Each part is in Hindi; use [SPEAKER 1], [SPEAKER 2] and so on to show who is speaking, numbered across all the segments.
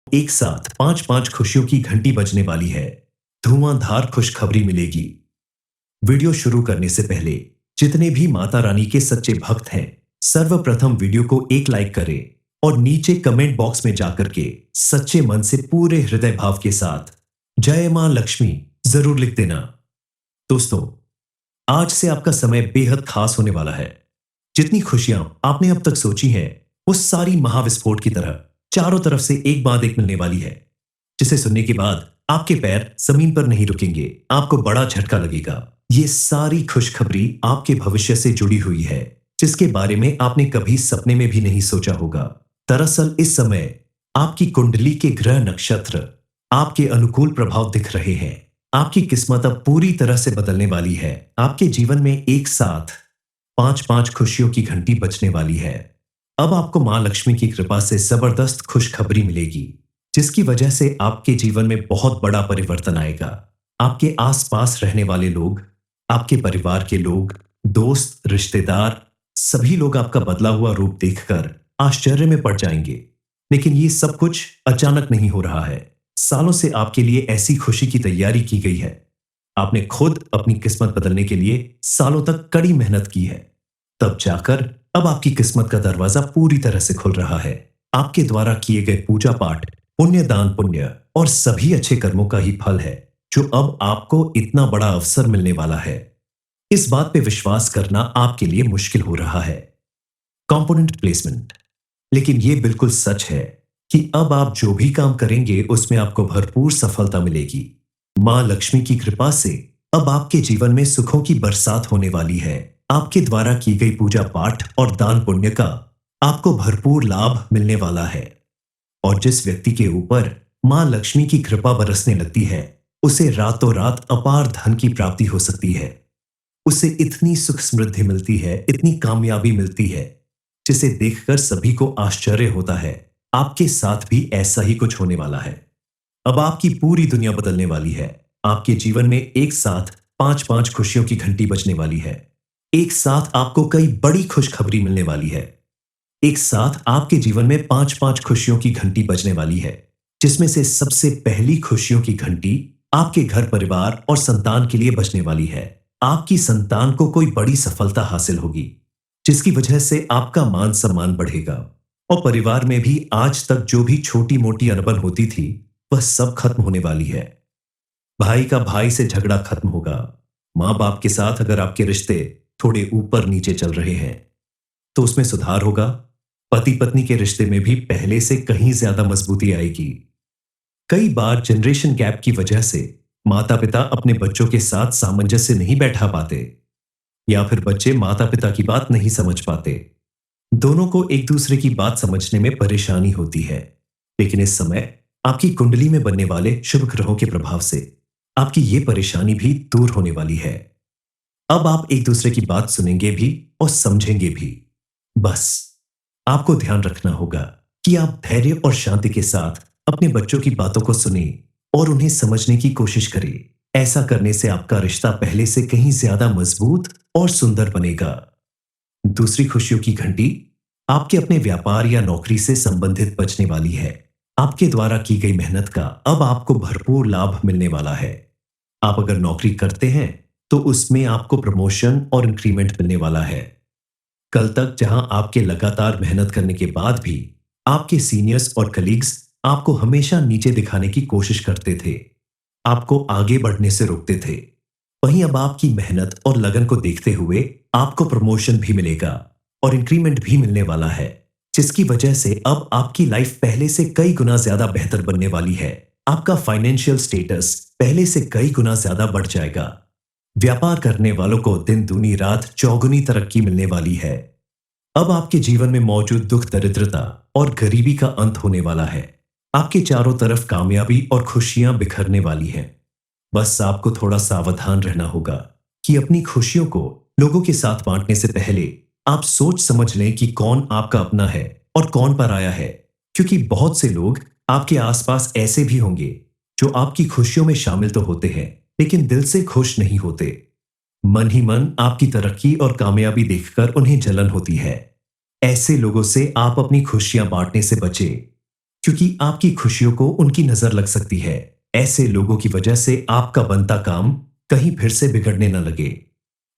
[SPEAKER 1] एक साथ पांच पांच खुशियों की घंटी बजने वाली है। धुआंधार खुशखबरी मिलेगी। वीडियो शुरू करने से पहले जितने भी माता रानी के सच्चे भक्त हैं, सर्वप्रथम वीडियो को एक लाइक करें और नीचे कमेंट बॉक्स में जाकर के सच्चे मन से पूरे हृदय भाव के साथ जय मां लक्ष्मी जरूर लिख देना। दोस्तों, आज से आपका समय बेहद खास होने वाला है। जितनी खुशियां आपने अब तक सोची हैं, वो सारी महाविस्फोट की तरह चारों तरफ से एक बाद एक मिलने वाली है, जिसे सुनने के बाद आपके पैर जमीन पर नहीं रुकेंगे, आपको बड़ा झटका लगेगा। ये सारी खुशखबरी आपके भविष्य से जुड़ी हुई है, जिसके बारे में आपने कभी सपने में भी नहीं सोचा होगा। दरअसल इस समय आपकी कुंडली के ग्रह नक्षत्र आपके अनुकूल प्रभाव दिख रहे हैं। आपकी किस्मत अब पूरी तरह से बदलने वाली है। आपके जीवन में एक साथ पांच पांच खुशियों की घंटी बजने वाली है। अब आपको मां लक्ष्मी की कृपा से जबरदस्त खुशखबरी मिलेगी, जिसकी वजह से आपके जीवन में बहुत बड़ा परिवर्तन आएगा। आपके आसपास रहने वाले लोग, आपके परिवार के लोग, दोस्त, रिश्तेदार, सभी लोग आपका बदला हुआ रूप देखकर आश्चर्य में पड़ जाएंगे। लेकिन ये सब कुछ अचानक नहीं हो रहा है। सालों से आपके लिए ऐसी खुशी की तैयारी की गई है। आपने खुद अपनी किस्मत बदलने के लिए सालों तक कड़ी मेहनत की है। तब जाकर अब आपकी किस्मत का दरवाजा पूरी तरह से खुल रहा है। आपके द्वारा किए गए पूजा पाठ, पुण्य, दान पुण्य और सभी अच्छे कर्मों का ही फल है, जो अब आपको इतना बड़ा अवसर मिलने वाला है। इस बात पे विश्वास करना आपके लिए मुश्किल हो रहा है। Component placement. लेकिन यह बिल्कुल सच है कि अब आप जो भी काम करेंगे उसमें आपको भरपूर सफलता मिलेगी। मां लक्ष्मी की कृपा से अब आपके जीवन में सुखों की बरसात होने वाली है। आपके द्वारा की गई पूजा पाठ और दान पुण्य का आपको भरपूर लाभ मिलने वाला है। और जिस व्यक्ति के ऊपर मां लक्ष्मी की कृपा बरसने लगती है, उसे रातों रात अपार धन की प्राप्ति हो सकती है। उसे इतनी सुख समृद्धि मिलती है, इतनी कामयाबी मिलती है, जिसे देखकर सभी को आश्चर्य होता है। आपके साथ भी ऐसा ही कुछ होने वाला है। अब आपकी पूरी दुनिया बदलने वाली है। आपके जीवन में एक साथ पांच पांच खुशियों की घंटी बजने वाली है। एक साथ आपको कई बड़ी खुशखबरी मिलने वाली है। एक साथ आपके जीवन में पांच पांच खुशियों की घंटी बजने वाली है, जिसमें से सबसे पहली खुशियों की घंटी आपके घर परिवार और संतान के लिए बजने वाली है। आपकी संतान को कोई बड़ी सफलता हासिल होगी, जिसकी वजह से आपका मान सम्मान बढ़ेगा और परिवार में भी आज तक जो भी छोटी मोटी अनबन होती थी, वह सब खत्म होने वाली है। भाई का भाई से झगड़ा खत्म होगा। मां बाप के साथ अगर आपके रिश्ते थोड़े ऊपर नीचे चल रहे हैं, तो उसमें सुधार होगा। पति पत्नी के रिश्ते में भी पहले से कहीं ज्यादा मजबूती आएगी। कई बार जनरेशन गैप की वजह से माता पिता अपने बच्चों के साथ सामंजस्य नहीं बैठा पाते, या फिर बच्चे माता पिता की बात नहीं समझ पाते। दोनों को एक दूसरे की बात समझने में परेशानी होती है। लेकिन इस समय आपकी कुंडली में बनने वाले शुभ ग्रहों के प्रभाव से आपकी ये परेशानी भी दूर होने वाली है। अब आप एक दूसरे की बात सुनेंगे भी और समझेंगे भी। बस आपको ध्यान रखना होगा कि आप धैर्य और शांति के साथ अपने बच्चों की बातों को सुनें और उन्हें समझने की कोशिश करें। ऐसा करने से आपका रिश्ता पहले से कहीं ज्यादा मजबूत और सुंदर बनेगा। दूसरी खुशियों की घंटी आपके अपने व्यापार या नौकरी से संबंधित बजने वाली है। आपके द्वारा की गई मेहनत का अब आपको भरपूर लाभ मिलने वाला है। आप अगर नौकरी करते हैं तो उसमें आपको प्रमोशन और इंक्रीमेंट मिलने वाला है। कल तक जहां आपके लगातार मेहनत करने के बाद भी आपके सीनियर्स और कलीग्स आपको हमेशा नीचे दिखाने की कोशिश करते थे, आपको आगे बढ़ने से रोकते थे, वहीं अब आपकी मेहनत और लगन को देखते हुए आपको प्रमोशन भी मिलेगा और इंक्रीमेंट भी मिलने वाला है, जिसकी वजह से अब आपकी लाइफ पहले से कई गुना ज्यादा बेहतर बनने वाली है। आपका फाइनेंशियल स्टेटस पहले से कई गुना ज्यादा बढ़ जाएगा। व्यापार करने वालों को दिन दूनी रात चौगुनी तरक्की मिलने वाली है। अब आपके जीवन में मौजूद दुख, दरिद्रता और गरीबी का अंत होने वाला है। आपके चारों तरफ कामयाबी और खुशियां बिखरने वाली हैं। बस आपको थोड़ा सावधान रहना होगा कि अपनी खुशियों को लोगों के साथ बांटने से पहले आप सोच समझ लें कि कौन आपका अपना है और कौन पराया है, क्योंकि बहुत से लोग आपके आसपास ऐसे भी होंगे जो आपकी खुशियों में शामिल तो होते हैं, लेकिन दिल से खुश नहीं होते। मन ही मन आपकी तरक्की और कामयाबी देखकर उन्हें जलन होती है। ऐसे लोगों से आप अपनी खुशियां बांटने से बचें। क्योंकि आपकी खुशियों को उनकी नजर लग सकती है। ऐसे लोगों की वजह से आपका बनता काम कहीं फिर से बिगड़ने न लगे।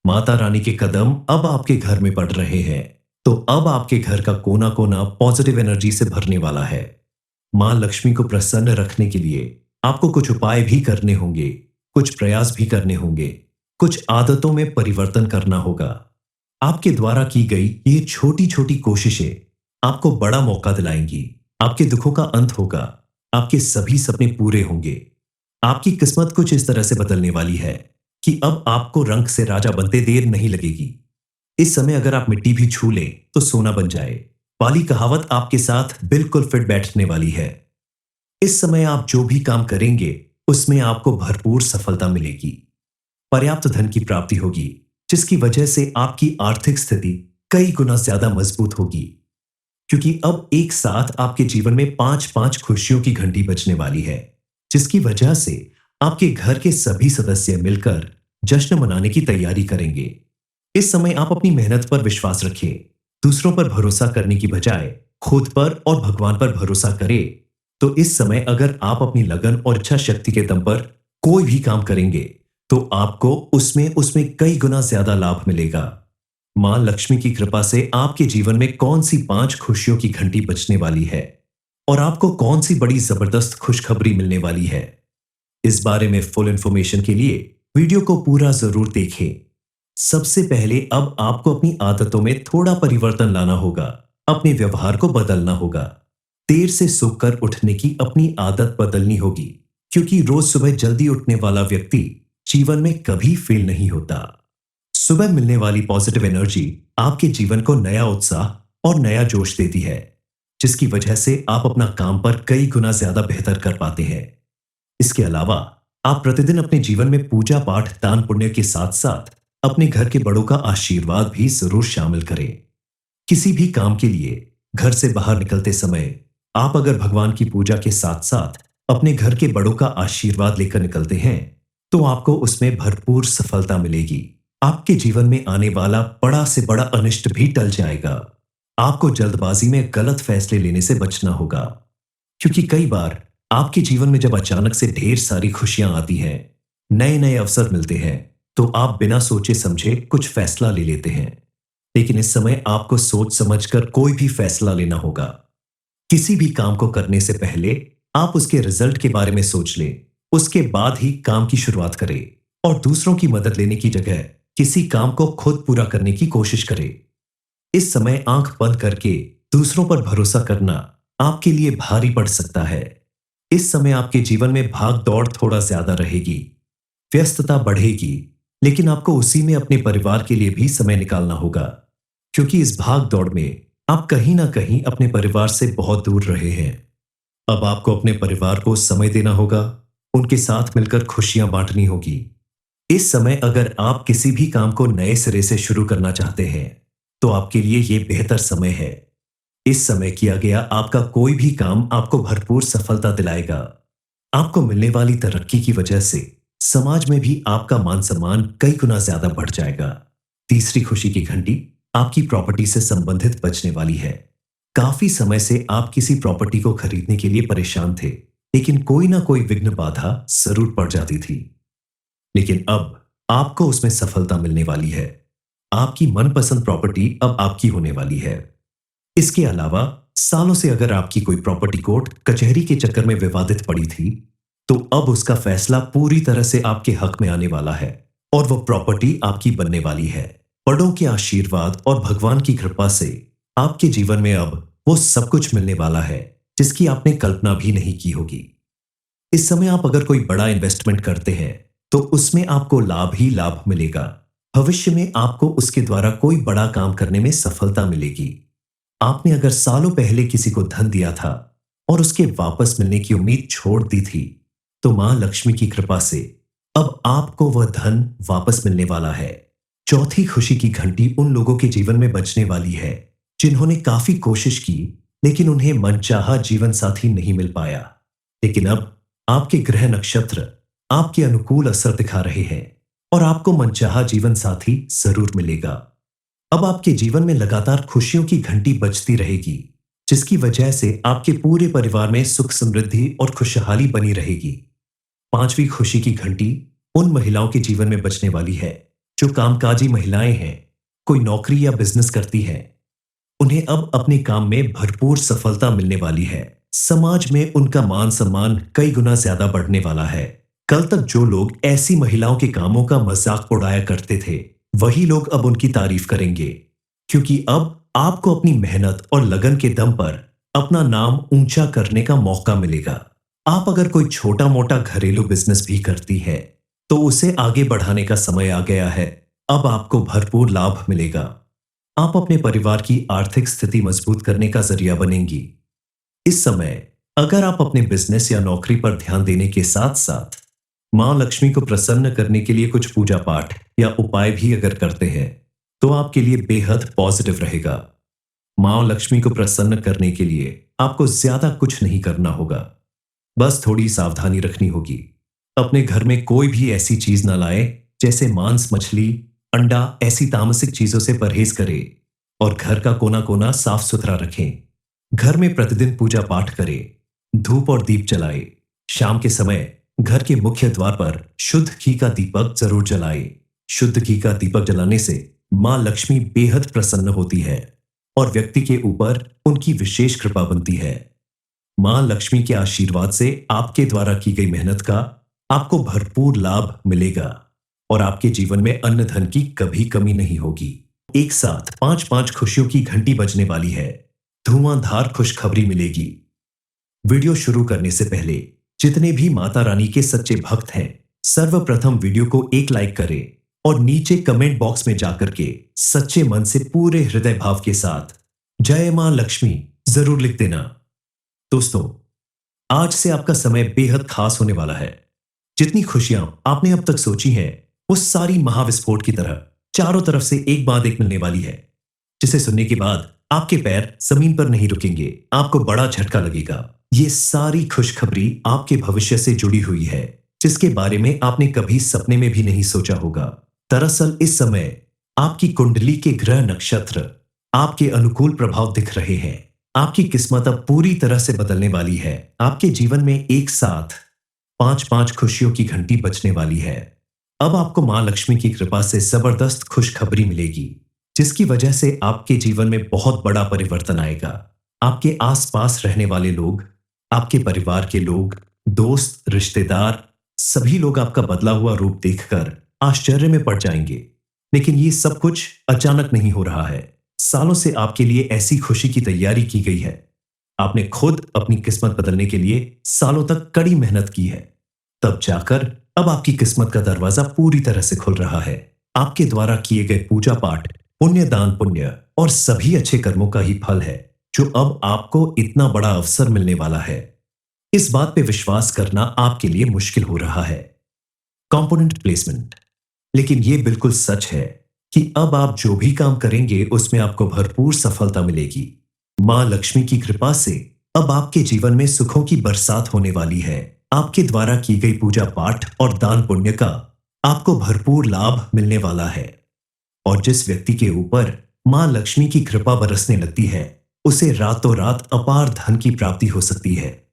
[SPEAKER 1] माता रानी के कदम अब आपके घर में पड़ रहे हैं, तो अब आपके घर का कोना कोना पॉजिटिव एनर्जी से भरने वाला है। मां लक्ष्मी को प्रसन्न रखने के लिए आपको कुछ उपाय भी करने होंगे, कुछ प्रयास भी करने होंगे, कुछ आदतों में परिवर्तन करना होगा। आपके द्वारा की गई ये छोटी छोटी कोशिशें आपको बड़ा मौका दिलाएंगी। आपके दुखों का अंत होगा, आपके सभी सपने पूरे होंगे। आपकी किस्मत कुछ इस तरह से बदलने वाली है कि अब आपको रंग से राजा बनते देर नहीं लगेगी। इस समय अगर आप मिट्टी भी छू लें तो सोना बन जाए वाली कहावत आपके साथ बिल्कुल फिट बैठने वाली है। इस समय आप जो भी काम करेंगे उसमें आपको भरपूर सफलता मिलेगी। पर्याप्त धन की प्राप्ति होगी, जिसकी वजह से आपकी आर्थिक स्थिति कई गुना ज्यादा मजबूत होगी। क्योंकि अब एक साथ आपके जीवन में पांच पांच खुशियों की घंटी बजने वाली है, जिसकी वजह से आपके घर के सभी सदस्य मिलकर जश्न मनाने की तैयारी करेंगे। इस समय आप अपनी मेहनत पर विश्वास रखें। दूसरों पर भरोसा करने की बजाय खुद पर और भगवान पर भरोसा करें। तो इस समय अगर आप अपनी लगन और इच्छा शक्ति के दम पर कोई भी काम करेंगे तो आपको उसमें उसमें कई गुना ज्यादा लाभ मिलेगा। मां लक्ष्मी की कृपा से आपके जीवन में कौन सी पांच खुशियों की घंटी बजने वाली है और आपको कौन सी बड़ी जबरदस्त खुशखबरी मिलने वाली है, इस बारे में फुल इंफॉर्मेशन के लिए वीडियो को पूरा जरूर देखें। सबसे पहले अब आपको अपनी आदतों में थोड़ा परिवर्तन लाना होगा, अपने व्यवहार को बदलना होगा। देर से सोकर उठने की अपनी आदत बदलनी होगी, क्योंकि रोज सुबह जल्दी उठने वाला व्यक्ति जीवन में कभी फेल नहीं होता। सुबह मिलने वाली पॉजिटिव एनर्जी आपके जीवन को नया उत्साह और नया जोश देती है, जिसकी वजह से आप अपना काम पर कई गुना ज्यादा बेहतर कर पाते हैं। इसके अलावा आप प्रतिदिन अपने जीवन में पूजा पाठ दान पुण्य के साथ साथ अपने घर के बड़ों का आशीर्वाद भी जरूर शामिल करें। किसी भी काम के लिए घर से बाहर निकलते समय आप अगर भगवान की पूजा के साथ साथ अपने घर के बड़ों का आशीर्वाद लेकर निकलते हैं तो आपको उसमें भरपूर सफलता मिलेगी। आपके जीवन में आने वाला बड़ा से बड़ा अनिष्ट भी टल जाएगा। आपको जल्दबाजी में गलत फैसले लेने से बचना होगा, क्योंकि कई बार आपके जीवन में जब अचानक से ढेर सारी खुशियां आती हैं, नए नए अवसर मिलते हैं, तो आप बिना सोचे समझे कुछ फैसला ले लेते हैं। लेकिन इस समय आपको सोच समझकर कोई भी फैसला लेना होगा। किसी भी काम को करने से पहले आप उसके रिजल्ट के बारे में सोच लें, उसके बाद ही काम की शुरुआत करें और दूसरों की मदद लेने की जगह किसी काम को खुद पूरा करने की कोशिश करें। इस समय आंख बंद करके दूसरों पर भरोसा करना आपके लिए भारी पड़ सकता है। इस समय आपके जीवन में भाग दौड़ थोड़ा ज्यादा रहेगी, व्यस्तता बढ़ेगी, लेकिन आपको उसी में अपने परिवार के लिए भी समय निकालना होगा, क्योंकि इस भाग दौड़ में आप कहीं ना कहीं अपने परिवार से बहुत दूर रहे हैं। अब आपको अपने परिवार को समय देना होगा, उनके साथ मिलकर खुशियां बांटनी होगी। इस समय अगर आप किसी भी काम को नए सिरे से शुरू करना चाहते हैं तो आपके लिए यह बेहतर समय है। इस समय किया गया आपका कोई भी काम आपको भरपूर सफलता दिलाएगा। आपको मिलने वाली तरक्की की वजह से समाज में भी आपका मान सम्मान कई गुना ज्यादा बढ़ जाएगा। तीसरी खुशी की घंटी आपकी प्रॉपर्टी से संबंधित बजने वाली है। काफी समय से आप किसी प्रॉपर्टी को खरीदने के लिए परेशान थे, लेकिन कोई ना कोई विघ्न बाधा जरूर पड़ जाती थी। लेकिन अब आपको उसमें सफलता मिलने वाली है। आपकी मनपसंद प्रॉपर्टी अब आपकी होने वाली है। इसके अलावा सालों से अगर आपकी कोई प्रॉपर्टी कोर्ट कचहरी के चक्कर में विवादित पड़ी थी, तो अब उसका फैसला पूरी तरह से आपके हक में आने वाला है और वह प्रॉपर्टी आपकी बनने वाली है। बड़ों के आशीर्वाद और भगवान की कृपा से आपके जीवन में अब वो सब कुछ मिलने वाला है जिसकी आपने कल्पना भी नहीं की होगी। इस समय आप अगर कोई बड़ा इन्वेस्टमेंट करते हैं तो उसमें आपको लाभ ही लाभ मिलेगा। भविष्य में आपको उसके द्वारा कोई बड़ा काम करने में सफलता मिलेगी। आपने अगर सालों पहले किसी को धन दिया था और उसके वापस मिलने की उम्मीद छोड़ दी थी, तो मां लक्ष्मी की कृपा से अब आपको वह धन वापस मिलने वाला है। चौथी खुशी की घंटी उन लोगों के जीवन में बजने वाली है जिन्होंने काफी कोशिश की लेकिन उन्हें मनचाहा जीवन साथी नहीं मिल पाया। लेकिन अब आपके ग्रह नक्षत्र आपके अनुकूल असर दिखा रहे हैं और आपको मनचाहा जीवन साथी जरूर मिलेगा। अब आपके जीवन में लगातार खुशियों की घंटी बजती रहेगी। जिसकी वजह से आपके पूरे परिवार में सुख समृद्धि और खुशहाली बनी रहेगी। पांचवी खुशी की घंटी उन महिलाओं के जीवन में बजने वाली है जो कामकाजी महिलाएं हैं, कोई नौकरी या बिजनेस करती हैं। उन्हें अब अपने काम में भरपूर सफलता मिलने वाली है। समाज में उनका मान सम्मान कई गुना ज्यादा बढ़ने वाला है। कल तक जो लोग ऐसी महिलाओं के कामों का मजाक उड़ाया करते थे, वही लोग अब उनकी तारीफ करेंगे, क्योंकि अब आपको अपनी मेहनत और लगन के दम पर अपना नाम ऊंचा करने का मौका मिलेगा। आप अगर कोई छोटा मोटा घरेलू बिजनेस भी करती है, तो उसे आगे बढ़ाने का समय आ गया है। अब आपको भरपूर लाभ मिलेगा। आप अपने परिवार की आर्थिक स्थिति मजबूत करने का जरिया बनेंगी। इस समय अगर आप अपने बिजनेस या नौकरी पर ध्यान देने के साथ साथ मां लक्ष्मी को प्रसन्न करने के लिए कुछ पूजा पाठ या उपाय भी अगर करते हैं, तो आपके लिए बेहद पॉजिटिव रहेगा। मां लक्ष्मी को प्रसन्न करने के लिए आपको ज्यादा कुछ नहीं करना होगा, बस थोड़ी सावधानी रखनी होगी। अपने घर में कोई भी ऐसी चीज न लाए जैसे मांस, मछली, अंडा, ऐसी तामसिक चीजों से परहेज करें और घर का कोना कोना साफ सुथरा रखें। घर में प्रतिदिन पूजा पाठ करें, धूप और दीप जलाएं। शाम के समय घर के मुख्य द्वार पर शुद्ध घी का दीपक जरूर जलाएं। शुद्ध घी का दीपक जलाने से मां लक्ष्मी बेहद प्रसन्न होती है और व्यक्ति के ऊपर उनकी विशेष कृपा बनती है। मां लक्ष्मी के आशीर्वाद से आपके द्वारा की गई मेहनत का आपको भरपूर लाभ मिलेगा और आपके जीवन में अन्न धन की कभी कमी नहीं होगी। एक साथ पांच पांच खुशियों की घंटी बजने वाली है। धुआंधार खुशखबरी मिलेगी। वीडियो शुरू करने से पहले जितने भी माता रानी के सच्चे भक्त हैं, सर्वप्रथम वीडियो को एक लाइक करें और नीचे कमेंट बॉक्स में जाकर के सच्चे मन से पूरे हृदय भाव के साथ जय मां लक्ष्मी जरूर लिख देना। दोस्तों, आज से आपका समय बेहद खास होने वाला है। जितनी खुशियां आपने अब तक सोची हैं, वो सारी महाविस्फोट की तरह चारों तरफ से एक बाद एक मिलने वाली है, जिसे सुनने के बाद आपके पैर जमीन पर नहीं रुकेंगे। आपको बड़ा झटका लगेगा। ये सारी खुशखबरी आपके भविष्य से जुड़ी हुई है, जिसके बारे में आपने कभी सपने में भी नहीं सोचा होगा। दरअसल इस समय आपकी कुंडली के ग्रह नक्षत्र आपके अनुकूल प्रभाव दिख रहे हैं। आपकी किस्मत अब पूरी तरह से बदलने वाली है। आपके जीवन में एक साथ पांच पांच खुशियों की घंटी बजने वाली है। अब आपको मां लक्ष्मी की कृपा से जबरदस्त खुशखबरी मिलेगी, जिसकी वजह से आपके जीवन में बहुत बड़ा परिवर्तन आएगा। आपके आसपास रहने वाले लोग, आपके परिवार के लोग, दोस्त, रिश्तेदार, सभी लोग आपका बदला हुआ रूप देखकर आश्चर्य में पड़ जाएंगे। लेकिन ये सब कुछ अचानक नहीं हो रहा है। सालों से आपके लिए ऐसी खुशी की तैयारी की गई है। आपने खुद अपनी किस्मत बदलने के लिए सालों तक कड़ी मेहनत की है। तब जाकर अब आपकी किस्मत का दरवाजा पूरी तरह से खुल रहा है। आपके द्वारा किए गए पूजा पाठ, पुण्य, दान पुण्य और सभी अच्छे कर्मों का ही फल है, जो अब आपको इतना बड़ा अवसर मिलने वाला है। इस बात पे विश्वास करना आपके लिए मुश्किल हो रहा है। Component placement. लेकिन यह बिल्कुल सच है कि अब आप जो भी काम करेंगे उसमें आपको भरपूर सफलता मिलेगी। मां लक्ष्मी की कृपा से अब आपके जीवन में सुखों की बरसात होने वाली है। आपके द्वारा की गई पूजा पाठ और दान पुण्य का आपको भरपूर लाभ मिलने वाला है। और जिस व्यक्ति के ऊपर मां लक्ष्मी की कृपा बरसने लगती है, उसे रातों रात अपार धन की प्राप्ति हो सकती है।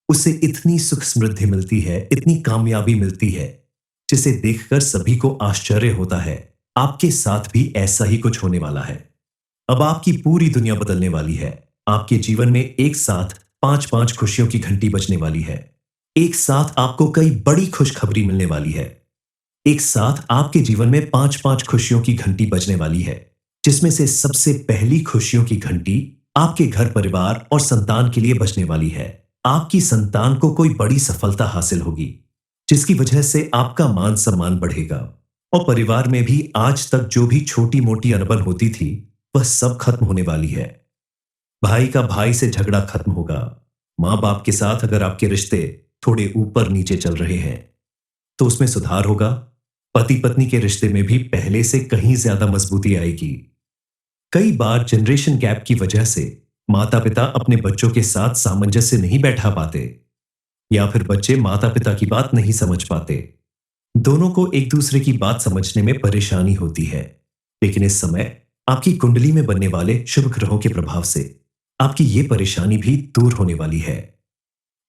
[SPEAKER 1] उसे इतनी सुख समृद्धि मिलती है, इतनी कामयाबी मिलती है, जिसे देखकर सभी को आश्चर्य होता है। आपके साथ भी ऐसा ही कुछ होने वाला है। अब आपकी पूरी दुनिया बदलने वाली है। आपके जीवन में एक साथ पांच पांच खुशियों की घंटी बजने वाली है। एक साथ आपको कई बड़ी खुशखबरी मिलने वाली है। एक साथ आपके जीवन में पांच पांच खुशियों की घंटी बजने वाली है, जिसमें से सबसे पहली खुशियों की घंटी आपके घर परिवार और संतान के लिए बजने वाली है। आपकी संतान को कोई बड़ी सफलता हासिल होगी, जिसकी वजह से आपका मान सम्मान बढ़ेगा और परिवार में भी आज तक जो भी छोटी मोटी अनबन होती थी, वह सब खत्म होने वाली है। भाई का भाई से झगड़ा खत्म होगा। मां बाप के साथ अगर आपके रिश्ते थोड़े ऊपर नीचे चल रहे हैं, तो उसमें सुधार होगा। पति पत्नी के रिश्ते में भी पहले से कहीं ज्यादा मजबूती आएगी। कई बार जनरेशन गैप की वजह से माता पिता अपने बच्चों के साथ सामंजस्य नहीं बैठा पाते, या फिर बच्चे माता पिता की बात नहीं समझ पाते। दोनों को एक दूसरे की बात समझने में परेशानी होती है। लेकिन इस समय आपकी कुंडली में बनने वाले शुभ ग्रहों के प्रभाव से आपकी ये परेशानी भी दूर होने वाली है।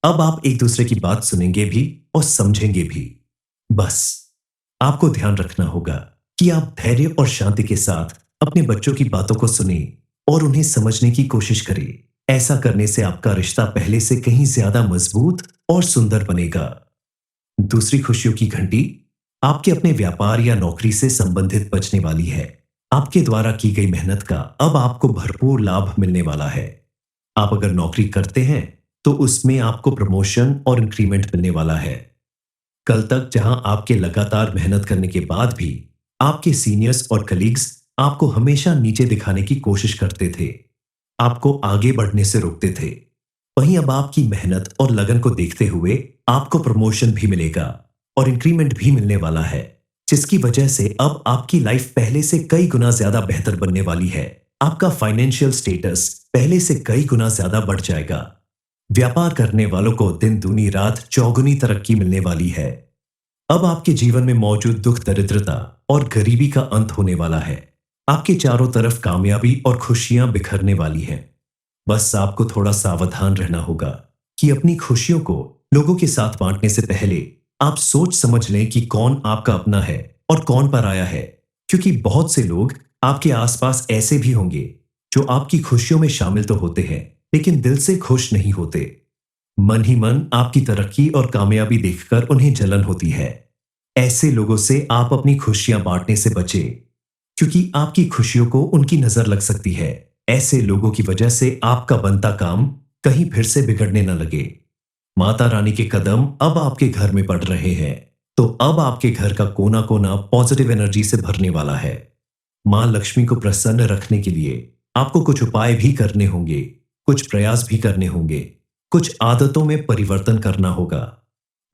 [SPEAKER 1] अब आप एक दूसरे की बात सुनेंगे भी और समझेंगे भी। बस आपको ध्यान रखना होगा कि आप धैर्य और शांति के साथ अपने बच्चों की बातों को सुनें और उन्हें समझने की कोशिश करें। ऐसा करने से आपका रिश्ता पहले से कहीं ज्यादा मजबूत और सुंदर बनेगा। दूसरी खुशियों की घंटी आपके अपने व्यापार या नौकरी से संबंधित बजने वाली है। आपके द्वारा की गई मेहनत का अब आपको भरपूर लाभ मिलने वाला है। आप अगर नौकरी करते हैं तो उसमें आपको प्रमोशन और इंक्रीमेंट मिलने वाला है। कल तक जहां आपके लगातार मेहनत करने के बाद भी आपके सीनियर्स और कलीग्स आपको हमेशा नीचे दिखाने की कोशिश करते थे, आपको आगे बढ़ने से रोकते थे, वहीं अब आपकी मेहनत और लगन को देखते हुए आपको प्रमोशन भी मिलेगा और इंक्रीमेंट भी मिलने वाला है, जिसकी वजह से अब आपकी लाइफ पहले से कई गुना ज्यादा बेहतर बनने वाली है। आपका फाइनेंशियल स्टेटस पहले से कई गुना ज्यादा बढ़ जाएगा। व्यापार करने वालों को दिन दूनी रात चौगुनी तरक्की मिलने वाली है। अब आपके जीवन में मौजूद दुख दरिद्रता और गरीबी का अंत होने वाला है। आपके चारों तरफ कामयाबी और खुशियां बिखरने वाली हैं। बस आपको थोड़ा सावधान रहना होगा कि अपनी खुशियों को लोगों के साथ बांटने से पहले आप सोच समझ लें कि कौन आपका अपना है और कौन पराया है, क्योंकि बहुत से लोग आपके आसपास ऐसे भी होंगे जो आपकी खुशियों में शामिल तो होते हैं लेकिन दिल से खुश नहीं होते। मन ही मन आपकी तरक्की और कामयाबी देखकर उन्हें जलन होती है। ऐसे लोगों से आप अपनी खुशियां बांटने से बचें, क्योंकि आपकी खुशियों को उनकी नजर लग सकती है। ऐसे लोगों की वजह से आपका बनता काम कहीं फिर से बिगड़ने न लगे। माता रानी के कदम अब आपके घर में पड़ रहे हैं, तो अब आपके घर का कोना कोना पॉजिटिव एनर्जी से भरने वाला है। मां लक्ष्मी को प्रसन्न रखने के लिए आपको कुछ उपाय भी करने होंगे, कुछ प्रयास भी करने होंगे, कुछ आदतों में परिवर्तन करना होगा।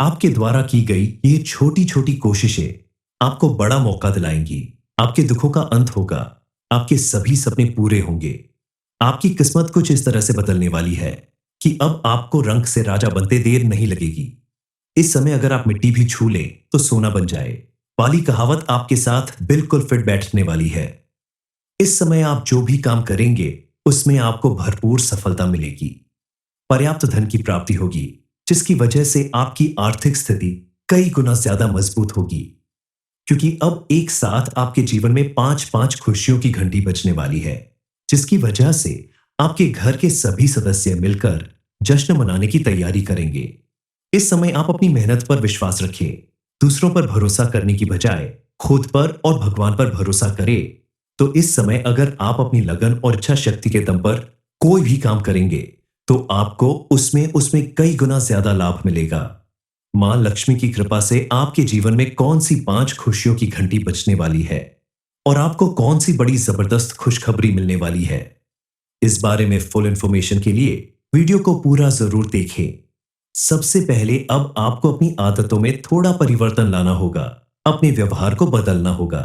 [SPEAKER 1] आपके द्वारा की गई ये छोटी छोटी कोशिशें आपको बड़ा मौका दिलाएंगी। आपके दुखों का अंत होगा, आपके सभी सपने पूरे होंगे। आपकी किस्मत कुछ इस तरह से बदलने वाली है कि अब आपको रंग से राजा बनते देर नहीं लगेगी। इस समय अगर आप मिट्टी भी छू लें तो सोना बन जाए वाली कहावत आपके साथ बिल्कुल फिट बैठने वाली है। इस समय आप जो भी काम करेंगे उसमें आपको भरपूर सफलता मिलेगी। पर्याप्त धन की प्राप्ति होगी, जिसकी वजह से आपकी आर्थिक स्थिति कई गुना ज्यादा मजबूत होगी, क्योंकि अब एक साथ आपके जीवन में 5-5 खुशियों की घंटी बजने वाली है, जिसकी वजह से आपके घर के सभी सदस्य मिलकर जश्न मनाने की तैयारी करेंगे। इस समय आप अपनी मेहनत पर विश्वास रखें। दूसरों पर भरोसा करने की बजाय खुद पर और भगवान पर भरोसा करें। तो इस समय अगर आप अपनी लगन और इच्छा शक्ति के दम पर कोई भी काम करेंगे तो आपको उसमें उसमें कई गुना ज्यादा लाभ मिलेगा। मां लक्ष्मी की कृपा से आपके जीवन में कौन सी 5 खुशियों की घंटी बजने वाली है और आपको कौन सी बड़ी जबरदस्त खुशखबरी मिलने वाली है, इस बारे में फुल इंफॉर्मेशन के लिए वीडियो को पूरा जरूर देखें। सबसे पहले अब आपको अपनी आदतों में थोड़ा परिवर्तन लाना होगा, अपने व्यवहार को बदलना होगा।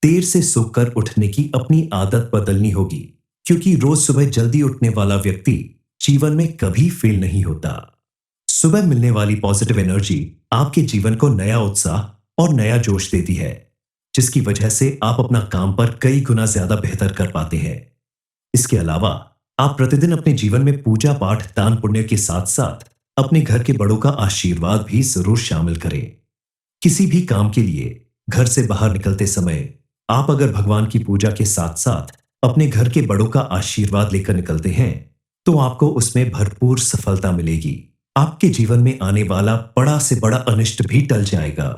[SPEAKER 1] देर से सोकर उठने की अपनी आदत बदलनी होगी, क्योंकि रोज सुबह जल्दी उठने वाला व्यक्ति जीवन में कभी फेल नहीं होता। सुबह मिलने वाली पॉजिटिव एनर्जी आपके जीवन को नया उत्साह और नया जोश देती है, जिसकी वजह से आप अपना काम पर कई गुना ज्यादा बेहतर कर पाते हैं। इसके अलावा आप प्रतिदिन अपने जीवन में पूजा पाठ दान पुण्य के साथ साथ अपने घर के बड़ों का आशीर्वाद भी जरूर शामिल करें। किसी भी काम के लिए घर से बाहर निकलते समय आप अगर भगवान की पूजा के साथ साथ अपने घर के बड़ों का आशीर्वाद लेकर निकलते हैं तो आपको उसमें भरपूर सफलता मिलेगी। आपके जीवन में आने वाला बड़ा से बड़ा अनिष्ट भी टल जाएगा।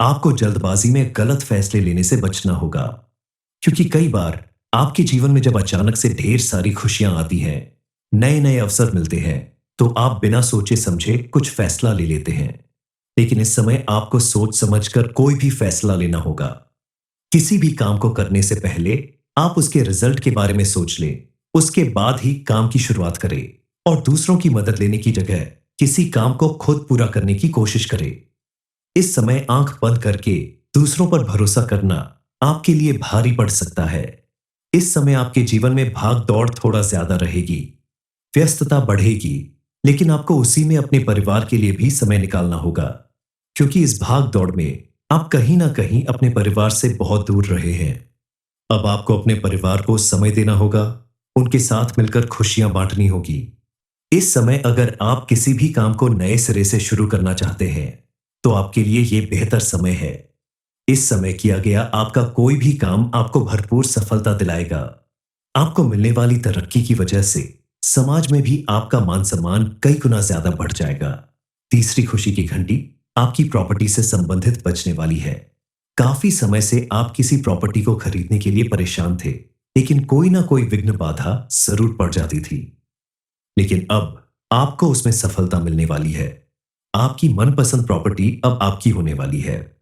[SPEAKER 1] आपको जल्दबाजी में गलत फैसले लेने से बचना होगा, क्योंकि कई बार आपके जीवन में जब अचानक से ढेर सारी खुशियां आती हैं, नए नए अवसर मिलते हैं, तो आप बिना सोचे समझे कुछ फैसला ले लेते हैं। लेकिन इस समय आपको सोच समझकर कोई भी फैसला लेना होगा। किसी भी काम को करने से पहले आप उसके रिजल्ट के बारे में सोच लें, उसके बाद ही काम की शुरुआत करें और दूसरों की मदद लेने की जगह किसी काम को खुद पूरा करने की कोशिश करें। इस समय आंख बंद करके दूसरों पर भरोसा करना आपके लिए भारी पड़ सकता है। इस समय आपके जीवन में भाग दौड़ थोड़ा ज्यादा रहेगी, व्यस्तता बढ़ेगी, लेकिन आपको उसी में अपने परिवार के लिए भी समय निकालना होगा, क्योंकि इस भाग दौड़ में आप कहीं ना कहीं अपने परिवार से बहुत दूर रहे हैं। अब आपको अपने परिवार को समय देना होगा, उनके साथ मिलकर खुशियां बांटनी होगी। इस समय अगर आप किसी भी काम को नए सिरे से शुरू करना चाहते हैं, तो आपके लिए यह बेहतर समय है। इस समय किया गया आपका कोई भी काम आपको भरपूर सफलता दिलाएगा। आपको मिलने वाली तरक्की की वजह से समाज में भी आपका मान सम्मान कई गुना ज्यादा बढ़ जाएगा। तीसरी खुशी की घंटी आपकी प्रॉपर्टी से संबंधित बजने वाली है। काफी समय से आप किसी प्रॉपर्टी को खरीदने के लिए परेशान थे, लेकिन कोई ना कोई विघ्न बाधा जरूर पड़ जाती थी। लेकिन अब आपको उसमें सफलता मिलने वाली है। आपकी मनपसंद प्रॉपर्टी अब आपकी होने वाली है।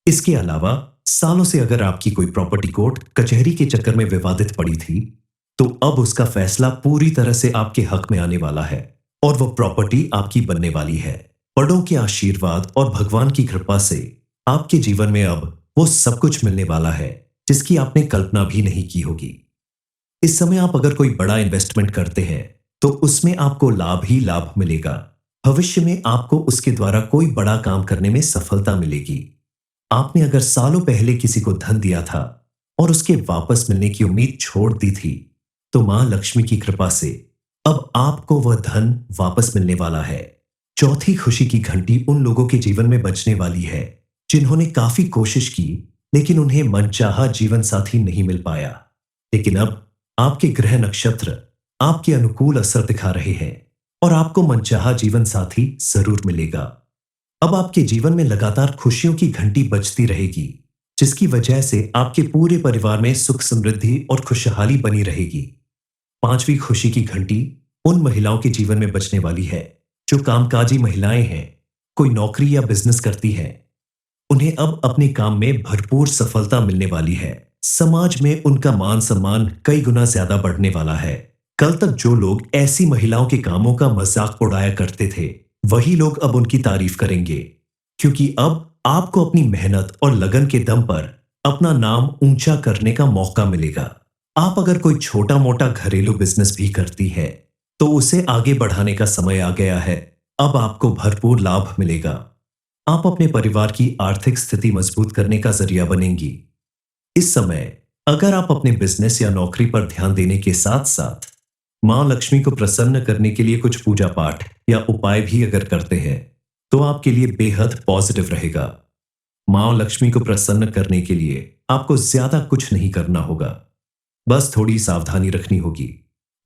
[SPEAKER 1] इसके अलावा सालों से अगर आपकी कोई प्रॉपर्टी कोर्ट कचहरी के चक्कर में विवादित पड़ी थी, तो अब उसका फैसला पूरी तरह से आपके हक में आने वाला है और वह प्रॉपर्टी आपकी बनने वाली है। बड़ों के आशीर्वाद और भगवान की कृपा से आपके जीवन में अब वो सब कुछ मिलने वाला है जिसकी आपने कल्पना भी नहीं की होगी। इस समय आप अगर कोई बड़ा इन्वेस्टमेंट करते हैं, तो उसमें आपको लाभ ही लाभ मिलेगा। भविष्य में आपको उसके द्वारा कोई बड़ा काम करने में सफलता मिलेगी। आपने अगर सालों पहले किसी को धन दिया था और उसके वापस मिलने की उम्मीद छोड़ दी थी, तो मां लक्ष्मी की कृपा से अब आपको वह धन वापस मिलने वाला है। चौथी खुशी की घंटी उन लोगों के जीवन में बजने वाली है जिन्होंने काफी कोशिश की, लेकिन उन्हें मनचाहा जीवन साथी नहीं मिल पाया। लेकिन अब आपके ग्रह नक्षत्र आपके अनुकूल असर दिखा रहे हैं और आपको मनचाहा जीवन साथी जरूर मिलेगा। अब आपके जीवन में लगातार खुशियों की घंटी बजती रहेगी, जिसकी वजह से आपके पूरे परिवार में सुख समृद्धि और खुशहाली बनी रहेगी। पांचवी खुशी की घंटी उन महिलाओं के जीवन में बजने वाली है जो कामकाजी महिलाएं हैं, कोई नौकरी या बिजनेस करती हैं। उन्हें अब अपने काम में भरपूर सफलता मिलने वाली है। समाज में उनका मान सम्मान कई गुना ज्यादा बढ़ने वाला है। कल तक जो लोग ऐसी महिलाओं के कामों का मजाक उड़ाया करते थे, वही लोग अब उनकी तारीफ करेंगे, क्योंकि अब आपको अपनी मेहनत और लगन के दम पर अपना नाम ऊंचा करने का मौका मिलेगा। आप अगर कोई छोटा मोटा घरेलू बिजनेस भी करती है, तो उसे आगे बढ़ाने का समय आ गया है। अब आपको भरपूर लाभ मिलेगा। आप अपने परिवार की आर्थिक स्थिति मजबूत करने का जरिया बनेंगी। इस समय अगर आप अपने बिजनेस या नौकरी पर ध्यान देने के साथ साथ मां लक्ष्मी को प्रसन्न करने के लिए कुछ पूजा पाठ या उपाय भी अगर करते हैं, तो आपके लिए बेहद पॉजिटिव रहेगा। मां लक्ष्मी को प्रसन्न करने के लिए आपको ज्यादा कुछ नहीं करना होगा, बस थोड़ी सावधानी रखनी होगी।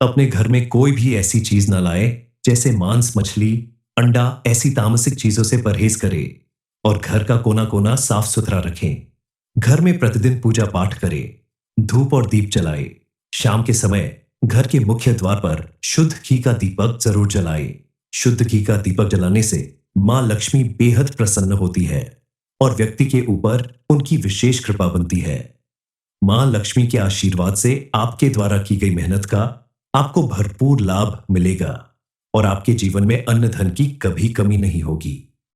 [SPEAKER 1] अपने घर में कोई भी ऐसी चीज ना लाए जैसे मांस, मछली, अंडा, ऐसी तामसिक चीजों से परहेज करें और घर का कोना कोना साफ सुथरा रखें। घर में प्रतिदिन पूजा पाठ करें, धूप और दीप जलाएं। शाम के समय घर के मुख्य द्वार पर शुद्ध घी का दीपक जरूर जलाएं। शुद्ध घी का दीपक जलाने से मां लक्ष्मी बेहद प्रसन्न होती है और व्यक्ति के ऊपर उनकी विशेष कृपा बनती है। मां लक्ष्मी के आशीर्वाद से आपके द्वारा की गई मेहनत का आपको भरपूर लाभ मिलेगा और आपके जीवन में अन्न धन की कभी कमी नहीं होगी।